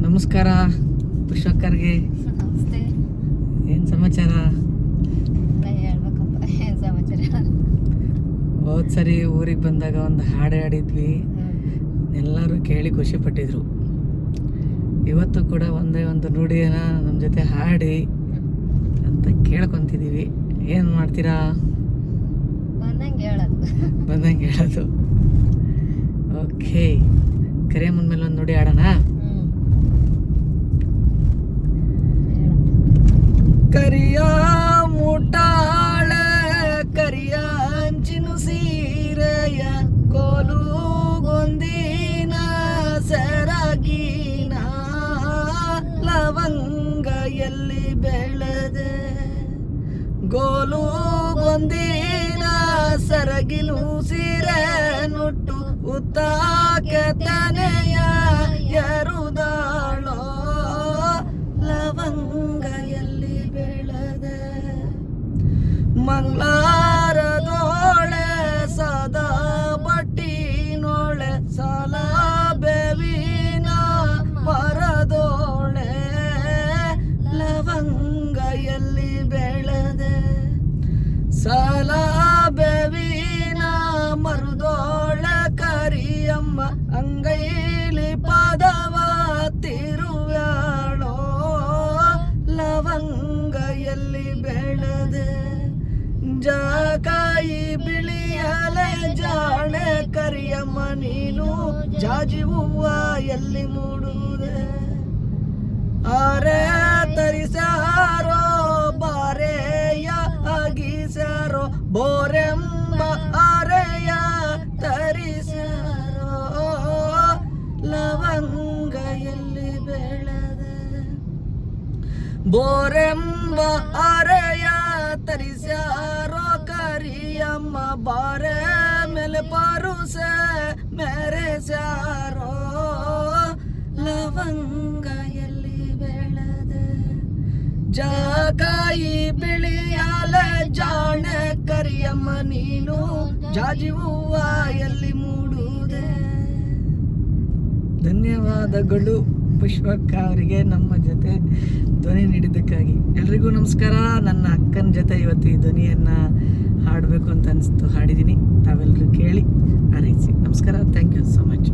ನಮಸ್ಕಾರ ಪುಷ್ಪಕ್ಕರ್ಗೆ. ನಮಸ್ತೆ. ಏನು ಸಮಾಚಾರ? ಹೇಳ್ಬೇಕಪ್ಪ, ಏನು ಸಮಾಚಾರ? ಹೋದ್ ಸರಿ ಊರಿಗೆ ಬಂದಾಗ ಒಂದು ಹಾಡು ಹಾಡಿದ್ವಿ, ಎಲ್ಲರೂ ಕೇಳಿ ಖುಷಿ ಪಟ್ಟಿದ್ರು. ಇವತ್ತು ಕೂಡ ಒಂದೇ ಒಂದು ನುಡಿಯನ್ನ ನಮ್ಮ ಜೊತೆ ಹಾಡಿ ಅಂತ ಕೇಳ್ಕೊತಿದ್ದೀವಿ. ಏನು ಮಾಡ್ತೀರಾ? ಬಂದಂಗೆ ಹೇಳೋದು. ಓಕೆ, ಕರೆ ಮುಂದ್ಮೇಲೆ ಒಂದು ನುಡಿ ಆಡೋಣ. ಕರಿಯ ಮುಟಾಳ ಕರಿಯ ಅಂಚಿನು ಸೀರೆಯ ಕೋಲು ಗೊಂದಿನ ಸೆರಗಿನ ಲವಂಗ ಎಲ್ಲಿ ಬೆಳೆದೆ ಗೋಲು ಗೊಂದಿನ ಸರಗಿಲು ಸೀರೆ ನುಟ್ಟು ಉತ್ತಾಕೆ ತನೆಯ ಎರುದಾಳೋ ಲವಂಗ ಎಲ್ಲಿ ಬೆಳೆದೆ ಮಂಗಳಾರದೋಳೆ ಸದಾ ಬಟ್ಟಿನೋಳೆ ಸಾಲ ಬೇವಿನ ಮರದೋಳೆ ಲವಂಗ ಎಲ್ಲಿ ಬೆಳೆದೆ ಸಾಲ ಬೇವಿನ ಮರದೋಳೆ ಕರಿಯಮ್ಮ ಅಂಗೈಲಿ ಪದವ ತಿರುವ್ಯಾಳೋ ಲವಂಗ ಎಲ್ಲಿ ಬೆಳೆದೆ ಜಾಕಾಯಿ ಬಿಳಿಯಲೆ ಜಾಣೆ ಕರಿಯಮ್ಮ ನೀನು ಜಾಜಿ ಹೂವ ಎಲ್ಲಿ ಮೂಡುದೆ ಆರೆ ತರಿಸಾರೋ ಬಾರೆಯ ಅಗಿಸಾರೋ ಬೋರೆಂಬ ಆರೆಯ ತರಿಸಾರೋ ಲವಂಗ ಎಲ್ಲಿ ಬೆಳೆದೆ ಬೋರೆಂಬ ಆರೆಯ ತರಿಸಾರೋ ಕರಿಯಮ್ಮ ಬಾರೆ ಮೇಲೆ ಪರುಸೆ ಮೆರೆಸಾರೋ ಲವಂಗ ಎಲ್ಲಿ ಬೆಳೆದೆ ಜಾಕಾಯಿ ಬಿಳಿಯಾಲೆ ಜಾಣೆ ಕರಿಯಮ್ಮ ನೀನು ಜಾಜಿ ಹೂವ ಎಲ್ಲಿ ಮೂಡುದೆ. ಧನ್ಯವಾದಗಳು ಪುಷ್ಪಕ್ಕ ಅವರಿಗೆ ನಮ್ಮ ಜೊತೆ ಧ್ವನಿ ನೀಡಿದ್ದಕ್ಕಾಗಿ. ಎಲ್ರಿಗೂ ನಮಸ್ಕಾರ. ನನ್ನ ಅಕ್ಕನ ಜೊತೆ ಇವತ್ತು ಈ ಧ್ವನಿಯನ್ನು ಹಾಡಬೇಕು ಅಂತ ಅನಿಸ್ತು, ಹಾಡಿದ್ದೀನಿ. ತಾವೆಲ್ಲರೂ ಕೇಳಿ ಹಾರೈಸಿ. ನಮಸ್ಕಾರ. Thank you so much.